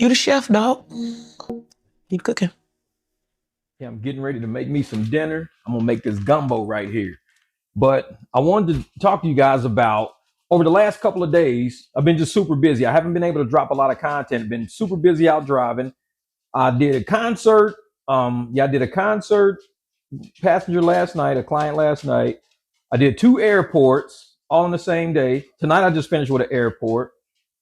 You the chef, dog. Keep cooking. Yeah, I'm getting ready to make me some dinner. I'm gonna make this gumbo right here. But I wanted to talk to you guys about over the last couple of days. I've been just super busy. I haven't been able to drop a lot of content. Been super busy out driving. I did a concert. I did a concert passenger last night, a client last night. I did two airports all in the same day. Tonight I just finished with an airport.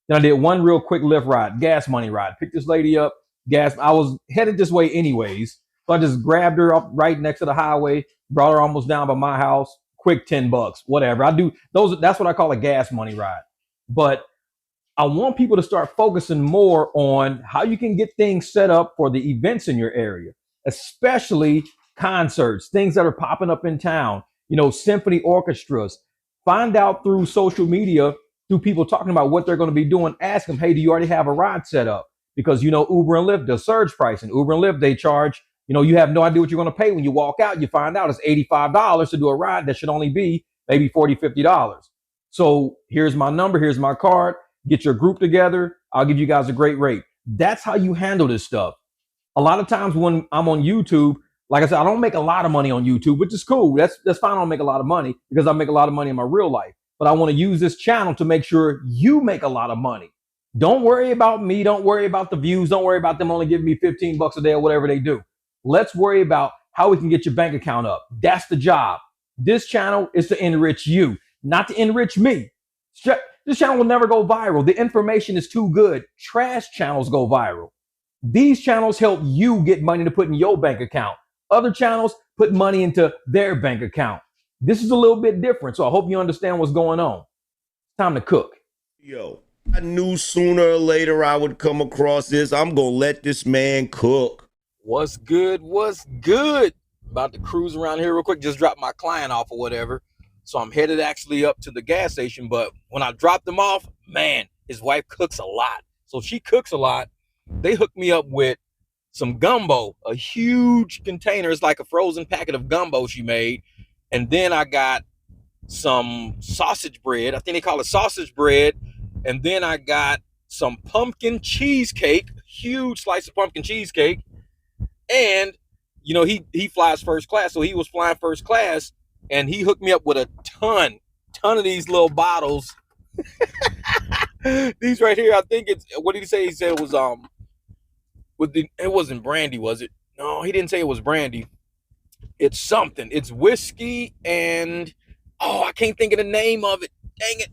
Then I did one real quick Lyft ride, gas money ride. Picked this lady up, gas. I was headed this way anyways. So I just grabbed her up right next to the highway, brought her almost down by my house. Quick $10, whatever. I do those. That's what I call a gas money ride. But I want people to start focusing more on how you can get things set up for the events in your area, especially concerts, things that are popping up in town, symphony orchestras. Find out through social media, through people talking about what they're going to be doing. Ask them, hey, do you already have a ride set up? Because, Uber and Lyft does surge pricing. Uber and Lyft, they charge, you have no idea what you're going to pay. When you walk out, you find out it's $85 to do a ride that should only be maybe $40, $50. So here's my number, here's my card. Get your group together. I'll give you guys a great rate. That's how you handle this stuff. A lot of times when I'm on YouTube, like I said, I don't make a lot of money on YouTube, which is cool. That's fine. I don't make a lot of money because I make a lot of money in my real life. But I want to use this channel to make sure you make a lot of money. Don't worry about me. Don't worry about the views. Don't worry about them only giving me $15 a day or whatever they do. Let's worry about how we can get your bank account up. That's the job. This channel is to enrich you, not to enrich me. This channel will never go viral. The information is too good. Trash channels go viral. These channels help you get money to put in your bank account. Other channels put money into their bank account. This is a little bit different, so I hope you understand what's going on. Time to cook. Yo, I knew sooner or later I would come across this. I'm going to let this man cook. What's good? What's good? About to cruise around here real quick. Just dropped my client off or whatever. So I'm headed actually up to the gas station. But when I dropped him off, man, his wife cooks a lot. So she cooks a lot. They hooked me up with some gumbo, a huge container. It's like a frozen packet of gumbo she made. And then I got some sausage bread. I think they call it sausage bread. And then I got some pumpkin cheesecake, huge slice of pumpkin cheesecake. And, he flies first class. So he was flying first class and he hooked me up with a ton of these little bottles. These right here, I think it's, what did he say? He said it was, it wasn't brandy, was it? No, he didn't say it was brandy. It's something. It's whiskey and, I can't think of the name of it. Dang it.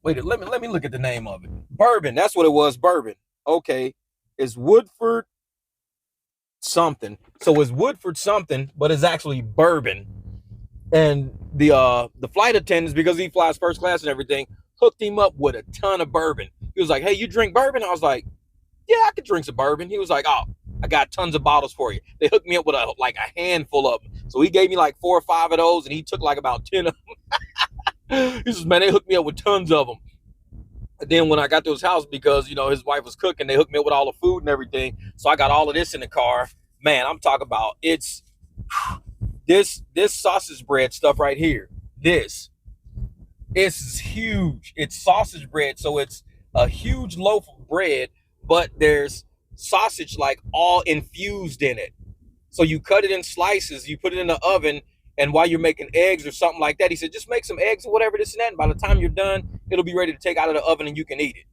Wait, let me look at the name of it. Bourbon. That's what it was. Bourbon. Okay. It's Woodford something. So it's Woodford something, but it's actually bourbon. And the flight attendants, because he flies first class and everything, hooked him up with a ton of bourbon. He was like, hey, you drink bourbon? I was like, yeah, I could drink some bourbon. He was like, oh, I got tons of bottles for you. They hooked me up with a handful of them. So he gave me like 4 or 5 of those, and he took like about 10 of them. He says, man, they hooked me up with tons of them. And then when I got to his house, because, his wife was cooking, they hooked me up with all the food and everything. So I got all of this in the car. Man, I'm talking about this sausage bread stuff right here. This is huge. It's sausage bread. So it's a huge loaf of bread, but there's sausage all infused in it. So you cut it in slices, you put it in the oven, and while you're making eggs or something like that, he said, just make some eggs or whatever, this and that. And by the time you're done, it'll be ready to take out of the oven and you can eat it.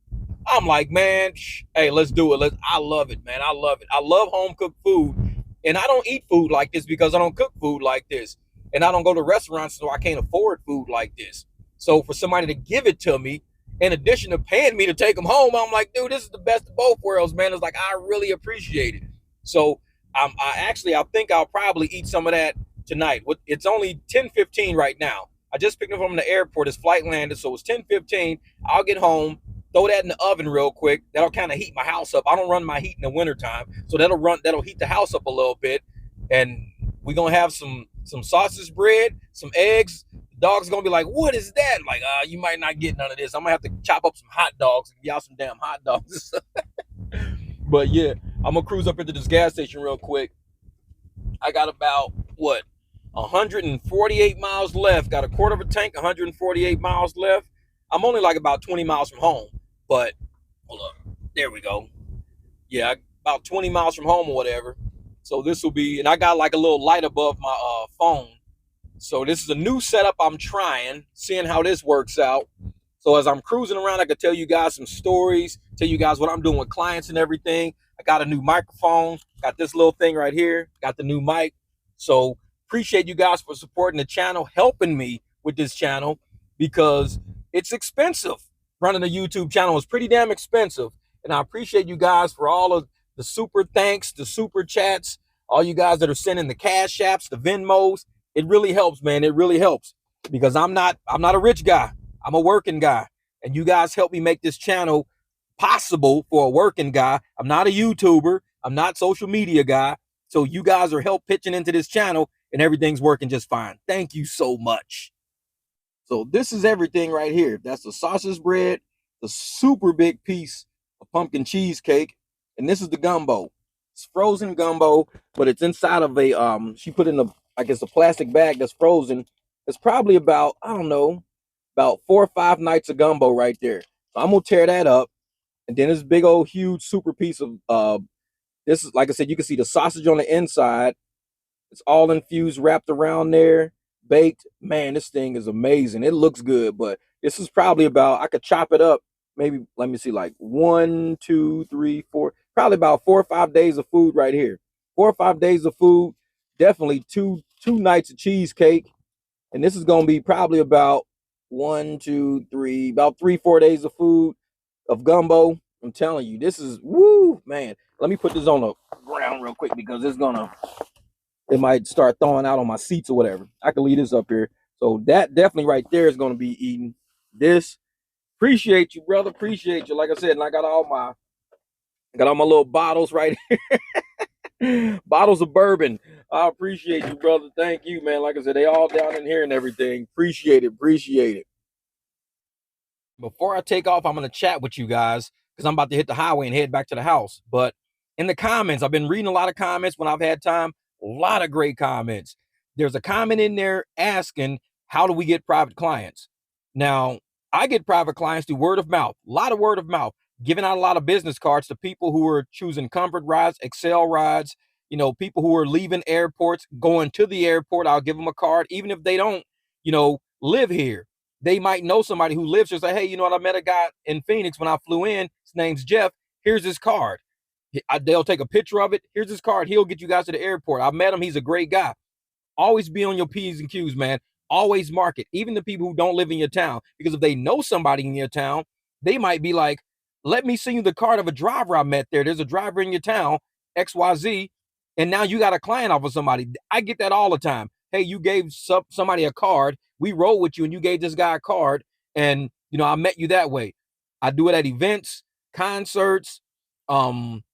I'm like, man, hey, let's do it. I love it, man. I love it. I love home cooked food. And I don't eat food like this because I don't cook food like this. And I don't go to restaurants, so I can't afford food like this. So for somebody to give it to me, in addition to paying me to take them home, I'm like, dude, this is the best of both worlds, man. It's like, I really appreciate it. So I think I'll probably eat some of that tonight. It's only 10:15 right now. I just picked him from the airport. His flight landed, so it's 10:15. I'll get home, throw that in the oven real quick. That'll kind of heat my house up. I don't run my heat in the wintertime, so that'll heat the house up a little bit. And we're gonna have some sausage bread, some eggs. The dog's gonna be like, what is that? Like, you might not get none of this. I'm gonna have to chop up some hot dogs and get out some damn hot dogs. But yeah, I'm gonna cruise up into this gas station real quick. I got about 148 miles left. Got a quarter of a tank, 148 miles left. I'm only like about 20 miles from home, but hold up. There we go. Yeah, about 20 miles from home or whatever. So this will be, and I got like a little light above my phone. So this is a new setup I'm trying, seeing how this works out. So as I'm cruising around, I could tell you guys some stories, tell you guys what I'm doing with clients and everything. I got a new microphone, got this little thing right here, got the new mic. So appreciate you guys for supporting the channel, helping me with this channel, because it's expensive. Running a YouTube channel is pretty damn expensive. And I appreciate you guys for all of the super thanks, the super chats, all you guys that are sending the cash apps, the Venmos. It really helps, man. It really helps, because I'm not a rich guy. I'm a working guy, and you guys help me make this channel possible for a working guy. I'm not a YouTuber. I'm not social media guy. So you guys are help pitching into this channel, and everything's working just fine. Thank you so much. So this is everything right here. That's the sausage bread, the super big piece of pumpkin cheesecake, and this is the gumbo. It's frozen gumbo, but it's inside of a she put in a, I guess, a plastic bag that's frozen. It's probably about, I don't know, about 4 or 5 nights of gumbo right there. So I'm gonna tear that up, and then this big old huge super piece of this is, like I said, you can see the sausage on the inside. It's all infused, wrapped around there, baked. Man, this thing is amazing. It looks good, but this is probably about, I could chop it up, maybe, let me see, like 1, 2, 3, 4, probably about 4 or 5 days of food right here. 4 or 5 days of food, definitely two nights of cheesecake. And this is gonna be probably about 1, 2, 3, about 3, 4 days of food, of gumbo. I'm telling you, this is, woo, man. Let me put this on the ground real quick, because it might start thawing out on my seats or whatever. I can leave this up here. So that definitely right there is going to be eating this. Appreciate you, brother. Appreciate you. Like I said, and I got all my little bottles right here. Bottles of bourbon. I appreciate you, brother. Thank you, man. Like I said, they all down in here and everything. Appreciate it. Appreciate it. Before I take off, I'm going to chat with you guys, because I'm about to hit the highway and head back to the house. But in the comments, I've been reading a lot of comments when I've had time. A lot of great comments. There's a comment in there asking, how do we get private clients? Now, I get private clients through word of mouth, a lot of word of mouth, giving out a lot of business cards to people who are choosing comfort rides, Excel rides, people who are leaving airports, going to the airport. I'll give them a card, even if they don't, live here. They might know somebody who lives here. Say, hey, you know what? I met a guy in Phoenix when I flew in. His name's Jeff. Here's his card. They'll take a picture of it. Here's his card. He'll get you guys to the airport. I met him. He's a great guy. Always be on your P's and Q's, man. Always market, even the people who don't live in your town, because if they know somebody in your town, they might be like, let me send you the card of a driver I met there. There's a driver in your town, XYZ, and now you got a client off of somebody. I get that all the time. Hey, you gave somebody a card. We rode with you, and you gave this guy a card, and I met you that way. I do it at events, concerts,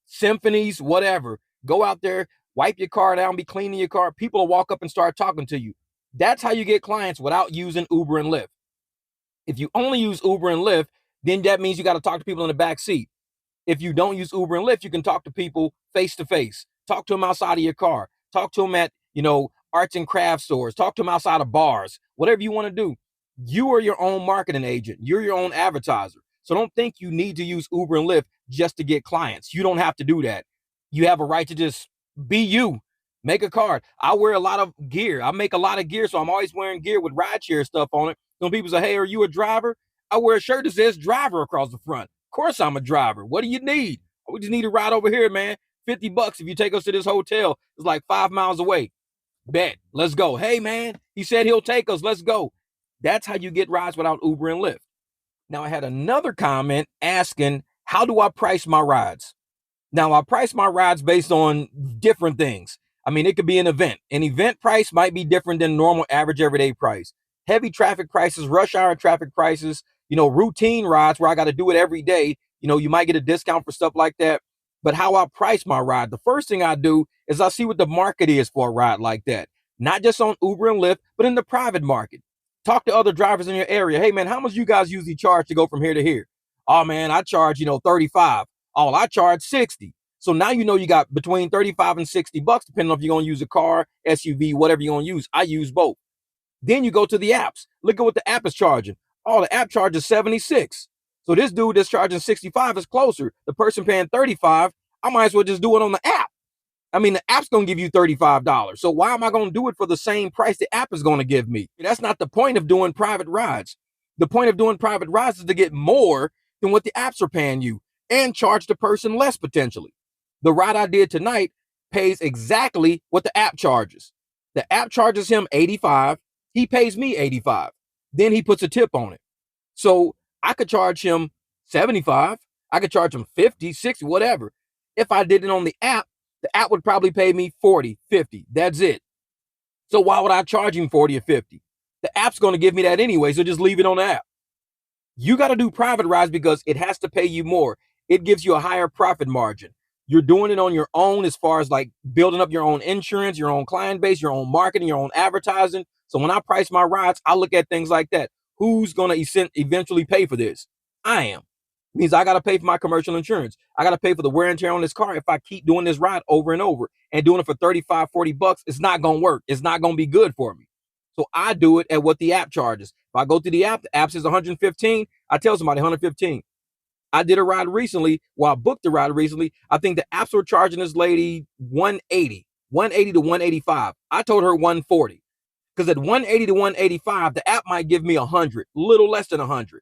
symphonies, whatever. Go out there, wipe your car down, be cleaning your car. People will walk up and start talking to you. That's how you get clients without using Uber and Lyft. If you only use Uber and Lyft, then that means you got to talk to people in the back seat. If you don't use Uber and Lyft, you can talk to people face to face. Talk to them outside of your car. Talk to them at, arts and craft stores. Talk to them outside of bars. Whatever you want to do. You are your own marketing agent. You're your own advertiser. So don't think you need to use Uber and Lyft just to get clients. You don't have to do that. You have a right to just be you. Make a card. I wear a lot of gear. I make a lot of gear, so I'm always wearing gear with rideshare stuff on it. Some people say, hey, are you a driver? I wear a shirt that says driver across the front. Of course I'm a driver. What do you need? We just need to ride over here, man. $50 if you take us to this hotel. It's like 5 miles away. Bet. Let's go. Hey, man, he said he'll take us. Let's go. That's how you get rides without Uber and Lyft. Now, I had another comment asking, how do I price my rides? Now, I price my rides based on different things. I mean, it could be an event. An event price might be different than normal average everyday price. Heavy traffic prices, rush hour traffic prices, routine rides where I got to do it every day. You might get a discount for stuff like that. But how I price my ride, the first thing I do is I see what the market is for a ride like that. Not just on Uber and Lyft, but in the private market. Talk to other drivers in your area. Hey, man, how much you guys usually charge to go from here to here? Oh, man, I charge, 35. Oh, I charge 60. So now you got between 35 and $60, depending on if you're going to use a car, SUV, whatever you're going to use. I use both. Then you go to the apps. Look at what the app is charging. Oh, the app charges 76. So this dude that's charging 65 is closer. The person paying 35, I might as well just do it on the app. I mean, the app's going to give you $35. So why am I going to do it for the same price the app is going to give me? That's not the point of doing private rides. The point of doing private rides is to get more than what the apps are paying you and charge the person less potentially. The ride I did tonight pays exactly what the app charges. The app charges him 85. He pays me 85. Then he puts a tip on it. So I could charge him 75. I could charge him 50, 60, whatever. If I did it on the app would probably pay me 40, 50. That's it. So why would I charge him 40 or 50? The app's going to give me that anyway, so just leave it on the app. You got to do private rides because it has to pay you more. It gives you a higher profit margin. You're doing it on your own as far as like building up your own insurance, your own client base, your own marketing, your own advertising. So when I price my rides, I look at things like that. Who's going to eventually pay for this? I am. It means I got to pay for my commercial insurance. I got to pay for the wear and tear on this car. If I keep doing this ride over and over and doing it for 35, 40 bucks, it's not going to work. It's not going to be good for me. So I do it at what the app charges. If I go through the app says 115. I tell somebody 115. I did a ride recently. Well, I booked a ride recently. I think the apps were charging this lady 180 to 185. I told her 140 because at 180 to 185, the app might give me 100, little less than 100.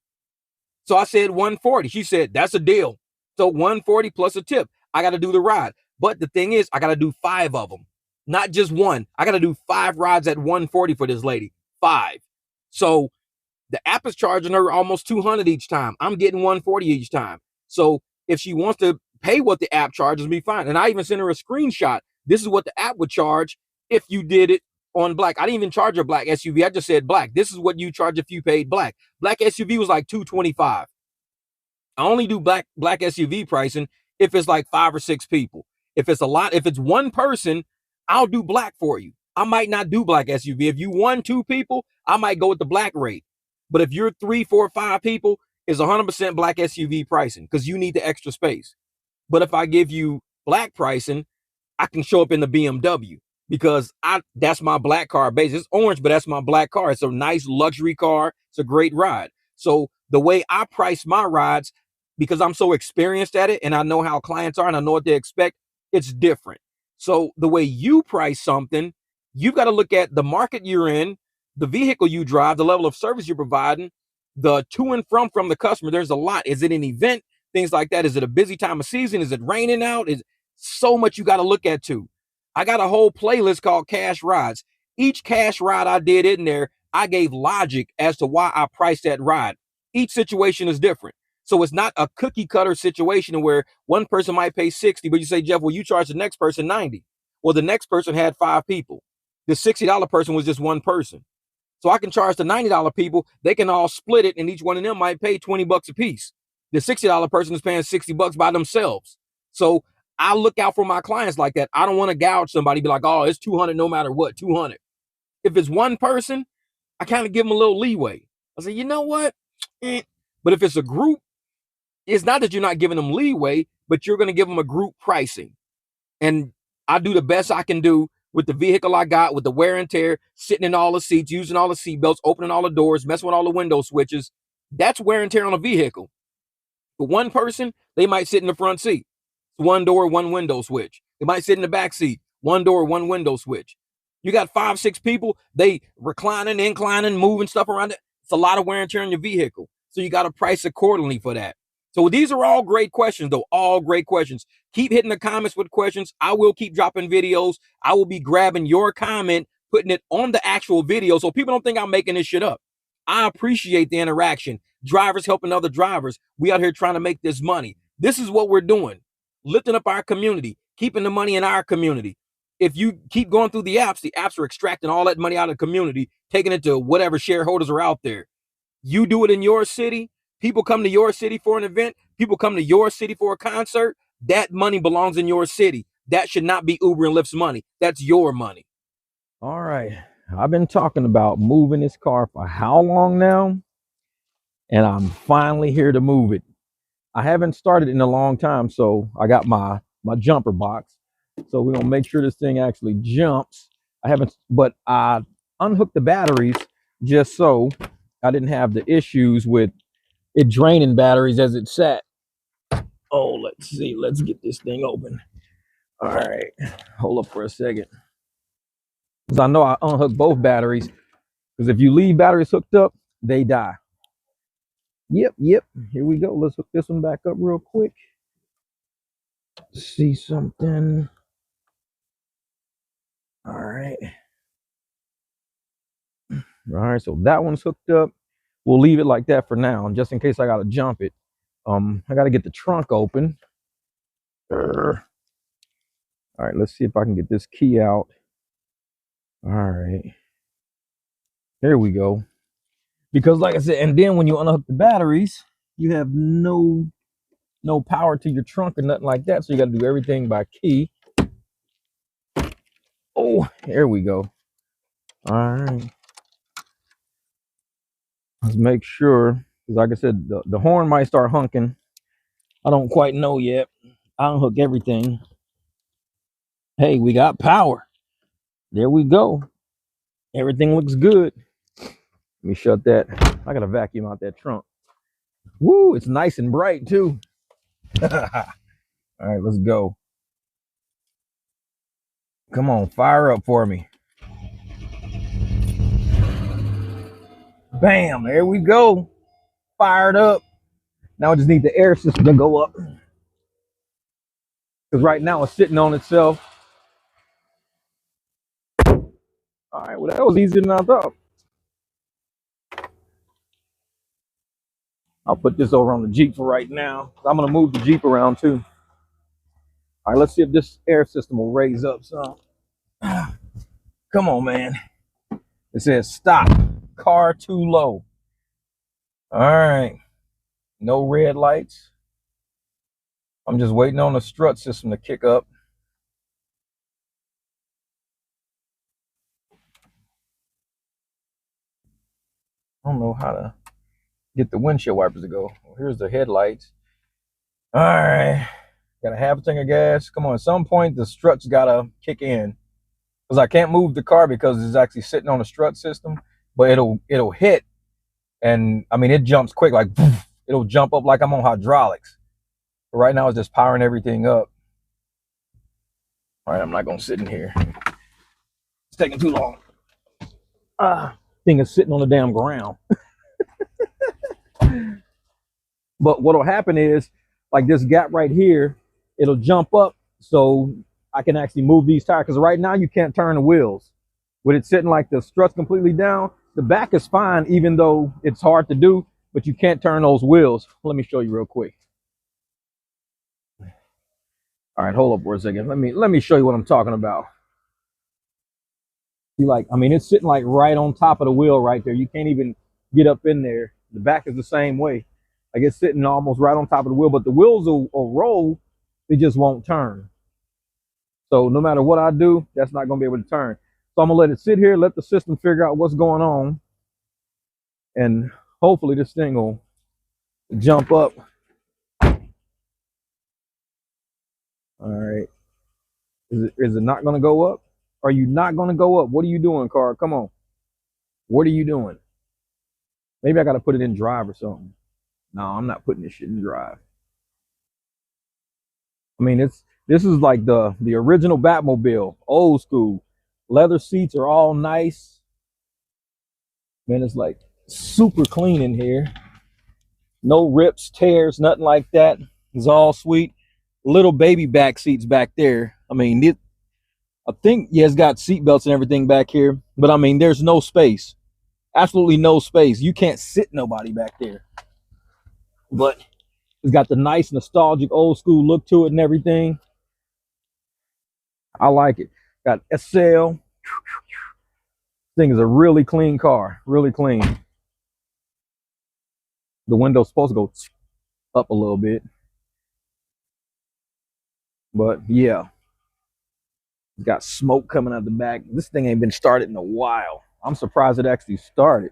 So I said 140. She said, that's a deal. So 140 plus a tip. I got to do the ride. But the thing is, I got to do 5 of them, not just one. I got to do 5 rides at 140 for this lady. 5. So the app is charging her almost 200 each time. I'm getting 140 each time. So if she wants to pay what the app charges, me fine. And I even sent her a screenshot. This is what the app would charge if you did it on black. I didn't even charge her black SUV. I just said black. This is what you charge if you paid black. Black SUV was like $225. I only do black SUV pricing if it's like 5 or 6 people. If it's a lot, if it's one person, I'll do black for you. I might not do black SUV. If you 1, 2 people, I might go with the black rate. But if you're 3, 4, 5 people, it's 100% black SUV pricing because you need the extra space. But if I give you black pricing, I can show up in the BMW because that's my black car base. It's orange, but that's my black car. It's a nice luxury car. It's a great ride. So the way I price my rides, because I'm so experienced at it and I know how clients are and I know what they expect, it's different. So the way you price something, you've got to look at the market you're in, the vehicle you drive, the level of service you're providing, the to and from the customer. There's a lot. Is it an event? Things like that. Is it a busy time of season? Is it raining out? Is so much you got to look at too. I got a whole playlist called Cash Rides. Each cash ride I did in there, I gave logic as to why I priced that ride. Each situation is different. So it's not a cookie cutter situation where one person might pay 60, but you say, Jeff, well, you charge the next person 90. Well, the next person had 5 people. The $60 person was just one person. So I can charge the $90 people. They can all split it, and each one of them might pay 20 bucks a piece. The $60 person is paying 60 bucks by themselves. So I look out for my clients like that. I don't want to gouge somebody, be like, oh, it's 200 no matter what, 200. If it's one person, I kind of give them a little leeway. I say, you know what? But if it's a group, it's not that you're not giving them leeway, but you're going to give them a group pricing. And I do the best I can do with the vehicle I got, with the wear and tear, sitting in all the seats, using all the seat belts, opening all the doors, messing with all the window switches. That's wear and tear on a vehicle. For one person, they might sit in the front seat. It's one door, one window switch. They might sit in the back seat. One door, one window switch. You got 5, 6 people, they reclining, inclining, moving stuff around it. It's a lot of wear and tear on your vehicle. So you got to price accordingly for that. So these are all great questions, though. All great questions. Keep hitting the comments with questions. I will keep dropping videos. I will be grabbing your comment, putting it on the actual video so people don't think I'm making this shit up. I appreciate the interaction. Drivers helping other drivers. We out here trying to make this money. This is what we're doing. Lifting up our community, keeping the money in our community. If you keep going through the apps are extracting all that money out of the community, taking it to whatever shareholders are out there. You do it in your city. People come to your city for an event. People come to your city for a concert. That money belongs in your city. That should not be Uber and Lyft's money. That's your money. All right. I've been talking about moving this car for how long now? And I'm finally here to move it. I haven't started in a long time, so I got my jumper box. So we're going to make sure this thing actually jumps. But I unhooked the batteries just so I didn't have the issues with it draining batteries as it sat. Oh, let's see. Let's get this thing open. All right. Hold up for a second. Because I know I unhooked both batteries. Because if you leave batteries hooked up, they die. Yep. Here we go. Let's hook this one back up real quick. See something. All right. All right. So that one's hooked up. We'll leave it like that for now, just in case I gotta jump it. I gotta get the trunk open. All right. Let's see if I can get this key out. All right. There we go. Because like I said, and then when you unhook the batteries, you have no power to your trunk or nothing like that. So you got to do everything by key. Oh, there we go. All right. Let's make sure, because like I said, the horn might start honking. I don't quite know yet. I unhook everything. Hey, we got power. There we go. Everything looks good. Let me shut that. I got to vacuum out that trunk. Woo, it's nice and bright too. All right, let's go. Come on, fire up for me. Bam, there we go. Fired up. Now I just need the air system to go up. Because right now it's sitting on itself. All right, well, that was easier than I thought. I'll put this over on the Jeep for right now. I'm going to move the Jeep around too. All right, let's see if this air system will raise up some. Come on, man. It says stop. Car too low. All right. No red lights. I'm just waiting on the strut system to kick up. I don't know how to get the windshield wipers to go. Well, here's the headlights. All right. Got a half a tank of gas. Come on, at some point the strut's got to kick in. Because I can't move the car because it's actually sitting on the strut system. But it'll hit. And, I mean, it jumps quick. Like, it'll jump up like I'm on hydraulics. But right now it's just powering everything up. All right, I'm not going to sit in here. It's taking too long. Thing is sitting on the damn ground. But what'll happen is, like this gap right here, it'll jump up so I can actually move these tires. Because right now you can't turn the wheels. With it sitting like the strut's completely down, the back is fine, even though it's hard to do, but you can't turn those wheels. Let me show you real quick. All right, hold up for a second. Let me show you what I'm talking about. See, like, I mean, it's sitting like right on top of the wheel right there. You can't even get up in there. The back is the same way. Like it's sitting almost right on top of the wheel, but the wheels will roll. They just won't turn. So no matter what I do, that's not going to be able to turn. So I'm going to let it sit here, let the system figure out what's going on. And hopefully this thing will jump up. All right. Is it not going to go up? Are you not going to go up? What are you doing, car? Come on. What are you doing? Maybe I got to put it in drive or something. No, I'm not putting this shit in drive. I mean, this is like the original Batmobile, old school. Leather seats are all nice. Man, it's like super clean in here. No rips, tears, nothing like that. It's all sweet. Little baby back seats back there. I mean, I think, yeah, it's got seat belts and everything back here. But, I mean, there's no space. Absolutely no space. You can't sit nobody back there. But it's got the nice, nostalgic, old school look to it and everything. I like it. Got SL. Thing is a really clean car. Really clean. The window's supposed to go up a little bit. But, yeah. It's got smoke coming out the back. This thing ain't been started in a while. I'm surprised it actually started.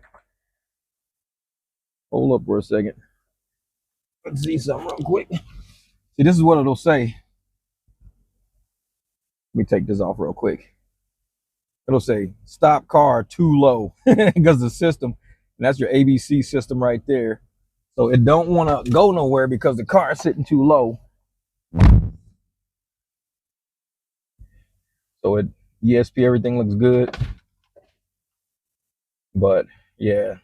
Hold up for a second. Let's see something real quick. See, this is what it'll say. Let me take this off real quick. It'll say, stop car too low. Because the system, and that's your ABC system right there. So it don't want to go nowhere because the car is sitting too low. So it ESP, everything looks good. But yeah.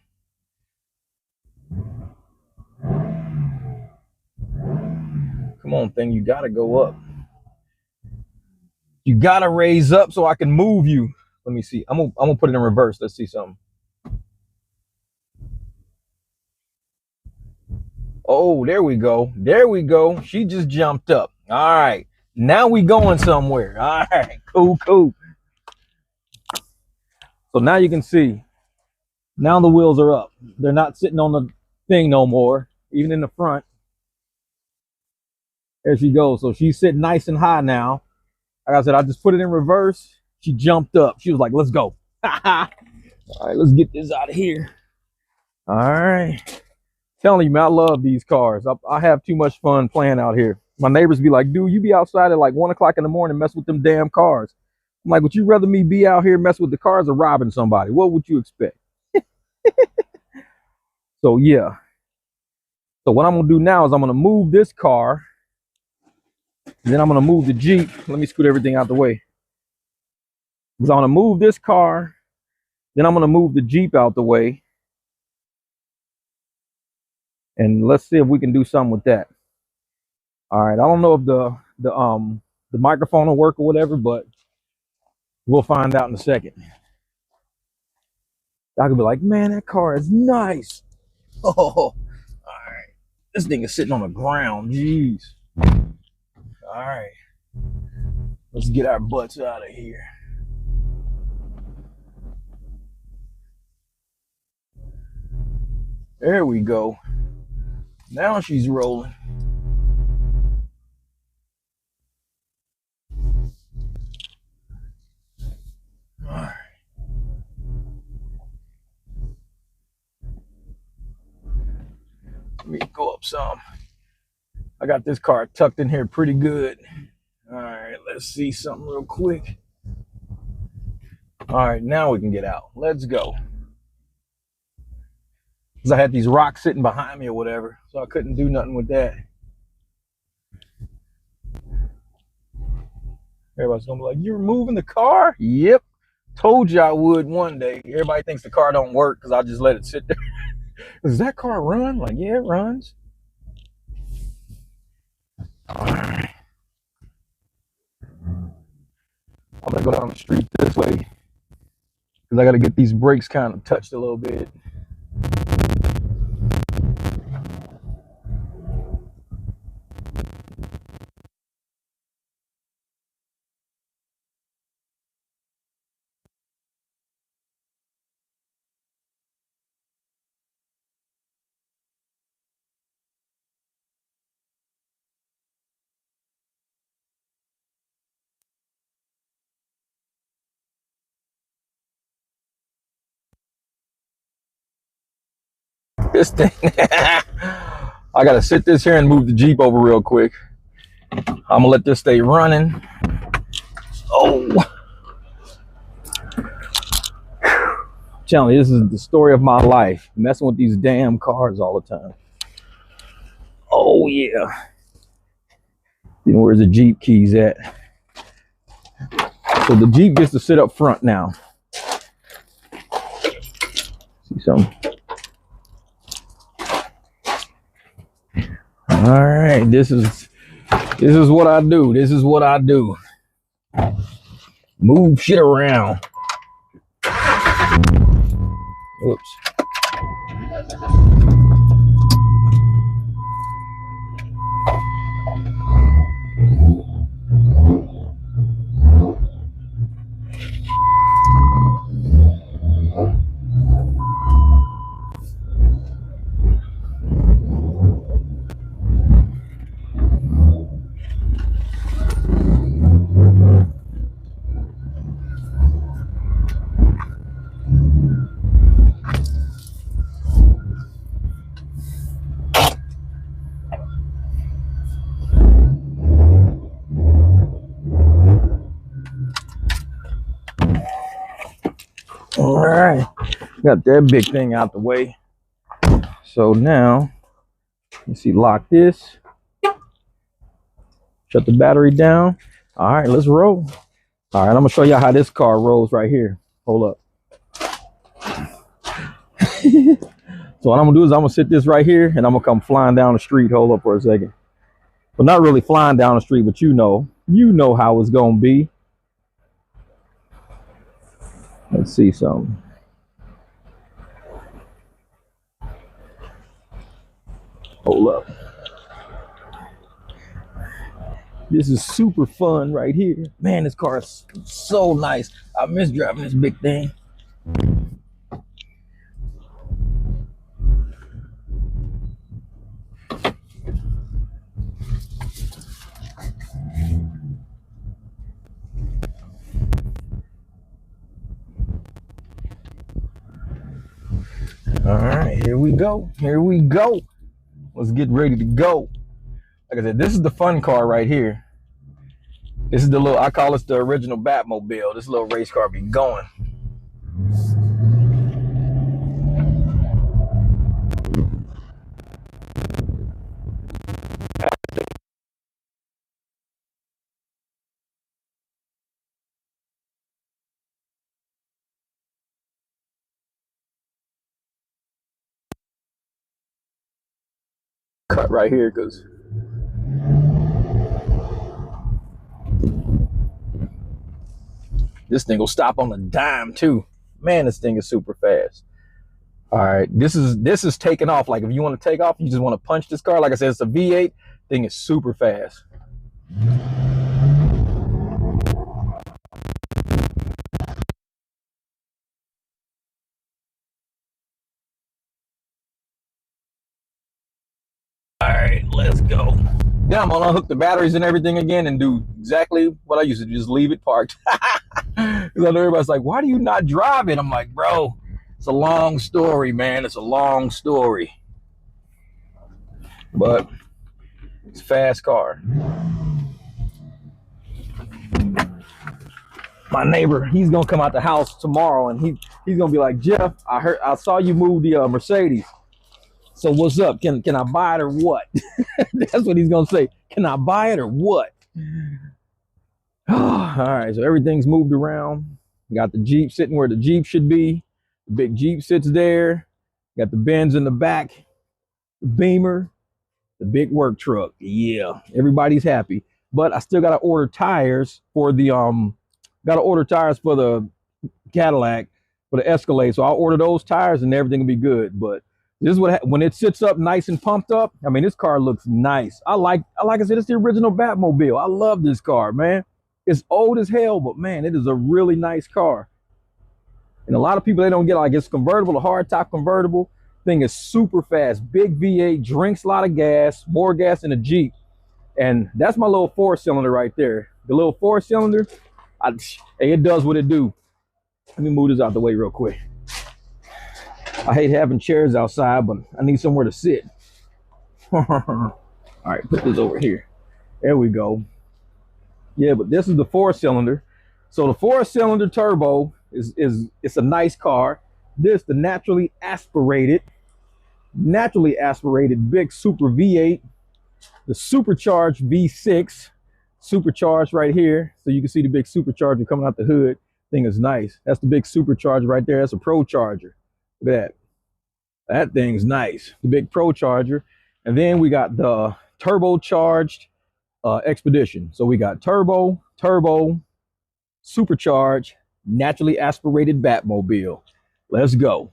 Come on, thing, you gotta go up. You gotta raise up so I can move you. Let me see. I'm gonna put it in reverse. Let's see something. Oh, there we go. There we go. She just jumped up. All right. Now we going somewhere. All right. Cool, cool. So now you can see. Now the wheels are up. They're not sitting on the thing no more, even in the front. There she goes. So she's sitting nice and high now. Like I said, I just put it in reverse. She jumped up. She was like, let's go. All right, let's get this out of here. All right. Telling you, man, I love these cars. I have too much fun playing out here. My neighbors be like, dude, you be outside at like 1 o'clock in the morning mess with them damn cars. I'm like, would you rather me be out here mess with the cars or robbing somebody? What would you expect? So yeah. So what I'm gonna do now is I'm gonna move this car. Then I'm gonna move the Jeep. Let me scoot everything out the way. Because I'm gonna move this car. Then I'm gonna move the Jeep out the way. And let's see if we can do something with that. All right. I don't know if the microphone will work or whatever, but we'll find out in a second. I could be like, man, that car is nice. Oh, all right. This thing is sitting on the ground. Jeez. All right. Let's get our butts out of here. There we go. Now she's rolling. All right. Let me go up some. I got this car tucked in here pretty good. All right, let's see something real quick. All right, now we can get out. Let's go. Because I had these rocks sitting behind me or whatever, so I couldn't do nothing with that. Everybody's gonna be like, you're moving the car? Yep. Told you I would one day. Everybody thinks the car don't work because I just let it sit there. Does that car run? Like, yeah, it runs. All right. I'm gonna go down the street this way because I gotta get these brakes kind of touched a little bit. This thing, I gotta sit this here and move the Jeep over real quick. I'm gonna let this stay running. Oh, telling you, this is the story of my life, messing with these damn cars all the time. Oh yeah. You know, where's the Jeep keys at? So the Jeep gets to sit up front now. See something? All right, this is what I do. This is what I do. Move shit around. Whoops. All right, got that big thing out the way. So now, you see, lock this. Shut the battery down. All right, let's roll. All right, I'm gonna show y'all how this car rolls right here. Hold up. So what I'm gonna do is I'm gonna sit this right here and I'm gonna come flying down the street. Hold up for a second. But not really flying down the street, but you know how it's gonna be. Let's see something. Hold up. This is super fun right here. Man, this car is so nice. I miss driving this big thing. All right, here we go. Here we go. Let's get ready to go. Like I said, this is the fun car right here. This is the little, I call this the original Batmobile. This little race car be going. Cut right here, because this thing will stop on a dime too. Man, this thing is super fast. All right, this is taking off. Like if you want to take off, you just want to punch this car. Like I said, it's a V8. Thing is super fast. All right, let's go. Then I'm gonna unhook the batteries and everything again and do exactly what I used to do, just leave it parked. Because I know everybody's like, why do you not drive it? I'm like, bro, it's a long story, man. It's a long story. But it's a fast car. My neighbor, he's gonna come out the house tomorrow and he's gonna be like, Jeff, I saw you move the Mercedes. So what's up? Can I buy it or what? That's what he's gonna say. Can I buy it or what? All right, so everything's moved around. Got the Jeep sitting where the Jeep should be. The big Jeep sits there. Got the Benz in the back, the Beamer, the big work truck. Yeah, everybody's happy. But I still gotta order tires for the Cadillac, for the Escalade. So I'll order those tires and everything will be good. But this is what when it sits up nice and pumped up. I mean, this car looks nice. Like I said, it's the original Batmobile. I love this car, man. It's old as hell, but man, it is a really nice car. And a lot of people, they don't get like it's convertible, a hard top convertible. Thing is super fast, big V8, drinks a lot of gas, more gas than a Jeep. And that's my little 4-cylinder right there. The little 4-cylinder, it does what it do. Let me move this out the way real quick. I hate having chairs outside, but I need somewhere to sit. All right, put this over here. There we go. Yeah, but this is the 4-cylinder. So the 4-cylinder turbo it's a nice car. This, the naturally aspirated big super V8, the supercharged V6, supercharged right here. So you can see the big supercharger coming out the hood. Thing is nice. That's the big supercharger right there. That's a Pro Charger. Look at that. That thing's nice. The big Pro Charger. And then we got the turbocharged Expedition. So we got turbo, supercharged, naturally aspirated Batmobile. Let's go.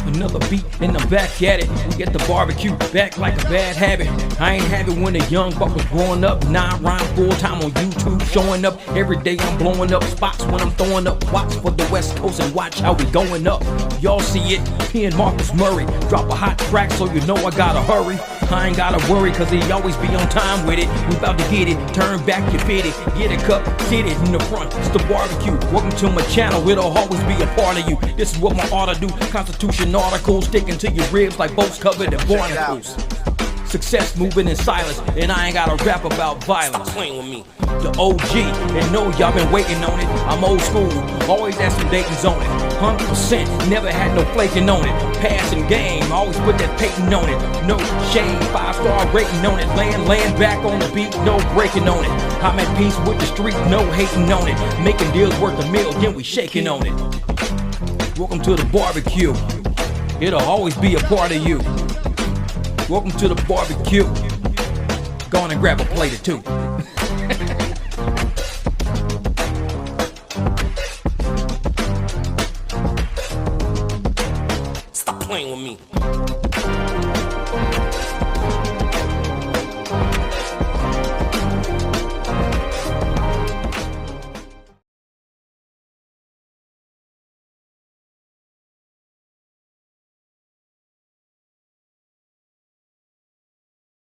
Another beat and I'm back at it. We get the barbecue back like a bad habit. I ain't have it when a young buck was growing up. Now I rhyme full time on YouTube, showing up every day. I'm blowing up spots when I'm throwing up watch for the West Coast and watch how we going up. Y'all see it, P and Marcus Murray drop a hot track, so you know I gotta hurry. I ain't gotta worry, cause he always be on time with it. We about to get it, turn back your fitted, get a cup, sit it in the front. It's the barbecue. Welcome to my channel, it'll always be a part of you. This is what my ought to do. Constitution articles sticking to your ribs like bolts covered in barnacles. Success moving in silence, and I ain't gotta rap about violence. Playing with me. The OG, and know y'all been waiting on it. I'm old school, always had some datings on it. 100%, never had no flaking on it. Passing game, always put that patent on it. No shade, 5-star rating on it. Laying back on the beat, no breaking on it. I'm at peace with the street, no hating on it. Making deals worth a meal, then we shaking on it. Welcome to the barbecue. It'll always be a part of you. Welcome to the barbecue. Go on and grab a plate or two. Stop playing with me.